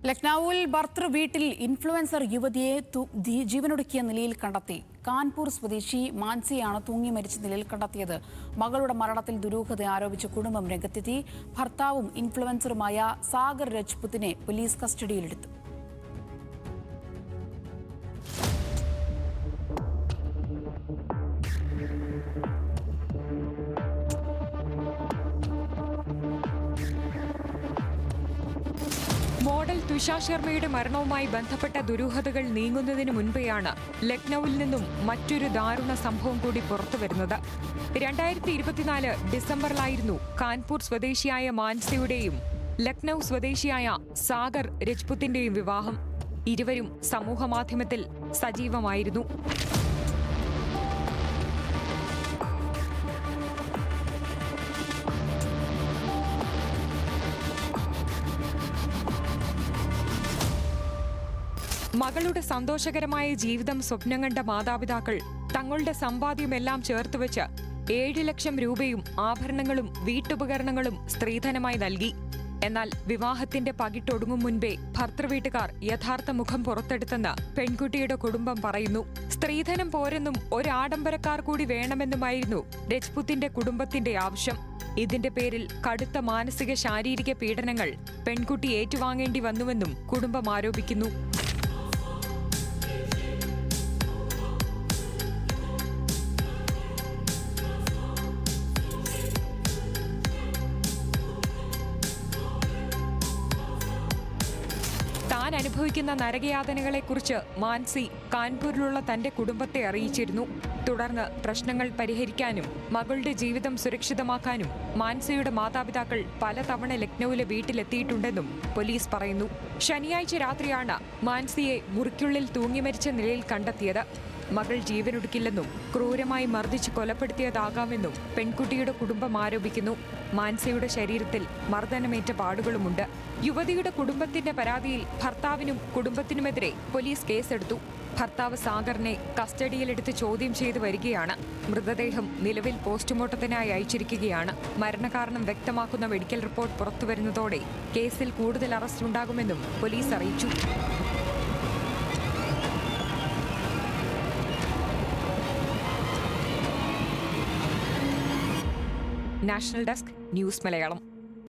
ലക്നൌവിൽ ഭർത്തൃ വീട്ടിൽ ഇൻഫ്ലുവൻസർ യുവതിയെ ജീവനൊടുക്കിയ നിലയിൽ കണ്ടെത്തി. കാൺപൂർ സ്വദേശി മാൻസിയാണ് തൂങ്ങി മരിച്ച നിലയിൽ കണ്ടെത്തിയത്. മകളുടെ മരണത്തിൽ ദുരൂഹത ആരോപിച്ച് കുടുംബം രംഗത്തെത്തി. ഭർത്താവും ഇൻഫ്ലുവൻസറുമായ സാഗർ രജ്പുത്തിനെ പോലീസ് കസ്റ്റഡിയിലെടുത്തു. മോഡൽ തുഷാ ശർമ്മയുടെ മരണവുമായി ബന്ധപ്പെട്ട ദുരൂഹതകൾ നീങ്ങുന്നതിന് മുൻപെയാണ് ലക്നൌവിൽ നിന്നും മറ്റൊരു ദാരുണ സംഭവം കൂടി പുറത്തുവരുന്നത്. 2024 ഡിസംബറിലായിരുന്നു കാൺപൂർ സ്വദേശിയായ മാൻസിയുടെയും ലക്നൌ സ്വദേശിയായ സാഗർ രജ്പുത്തിന്റെയും വിവാഹം. ഇരുവരും സമൂഹമാധ്യമത്തിൽ സജീവമായിരുന്നു. മകളുടെ സന്തോഷകരമായ ജീവിതം സ്വപ്നം കണ്ട മാതാപിതാക്കൾ തങ്ങളുടെ സമ്പാദ്യമെല്ലാം ചേർത്തുവെച്ച് 7 ലക്ഷം രൂപയും ആഭരണങ്ങളും വീട്ടുപകരണങ്ങളും സ്ത്രീധനമായി നൽകി. എന്നാൽ വിവാഹത്തിന്റെ പകിട്ടൊടുങ്ങും മുൻപേ ഭർത്തൃവീട്ടുകാർ യഥാർത്ഥ മുഖം പുറത്തെടുത്തെന്ന് പെൺകുട്ടിയുടെ കുടുംബം പറയുന്നു. സ്ത്രീധനം പോരെന്നും ഒരാഡംബരക്കാർ കൂടി വേണമെന്നുമായിരുന്നു രജ്പുത്തിന്റെ കുടുംബത്തിന്റെ ആവശ്യം. ഇതിന്റെ പേരിൽ കടുത്ത മാനസിക ശാരീരിക പീഡനങ്ങൾ പെൺകുട്ടി ഏറ്റുവാങ്ങേണ്ടി വന്നുവെന്നും കുടുംബം ആരോപിക്കുന്നു. താൻ അനുഭവിക്കുന്ന നരകയാതനകളെക്കുറിച്ച് മാൻസി കാൺപൂരിലുള്ള തന്റെ കുടുംബത്തെ അറിയിച്ചിരുന്നു. തുടർന്ന് പ്രശ്നങ്ങൾ പരിഹരിക്കാനും മകളുടെ ജീവിതം സുരക്ഷിതമാക്കാനും മാൻസിയുടെ മാതാപിതാക്കൾ പലതവണ ലക്നൌവിലെ വീട്ടിലെത്തിയിട്ടുണ്ടെന്നും പോലീസ് പറയുന്നു. ശനിയാഴ്ച രാത്രിയാണ് മാൻസിയെ മുറിക്കുള്ളിൽ തൂങ്ങിമരിച്ച നിലയിൽ കണ്ടെത്തിയത്. മകൾ ജീവനൊടുക്കില്ലെന്നും ക്രൂരമായി മർദ്ദിച്ച് കൊലപ്പെടുത്തിയതാകാമെന്നും പെൺകുട്ടിയുടെ കുടുംബം ആരോപിക്കുന്നു. മാൻസിയുടെ ശരീരത്തിൽ മർദ്ദനമേറ്റ പാടുകളുമുണ്ട്. യുവതിയുടെ കുടുംബത്തിന്റെ പരാതിയിൽ ഭർത്താവിനും കുടുംബത്തിനുമെതിരെ പോലീസ് കേസെടുത്തു. ഭർത്താവ് സാഗറിനെ കസ്റ്റഡിയിലെടുത്ത് ചോദ്യം ചെയ്തു വരികയാണ്. മൃതദേഹം നിലവിൽ പോസ്റ്റ്മോർട്ടത്തിനായി അയച്ചിരിക്കുകയാണ്. മരണകാരണം വ്യക്തമാക്കുന്ന മെഡിക്കൽ റിപ്പോർട്ട് പുറത്തുവരുന്നതോടെ കേസിൽ കൂടുതൽ അറസ്റ്റ് ഉണ്ടാകുമെന്നും പോലീസ് അറിയിച്ചു. National desk news Malayalam.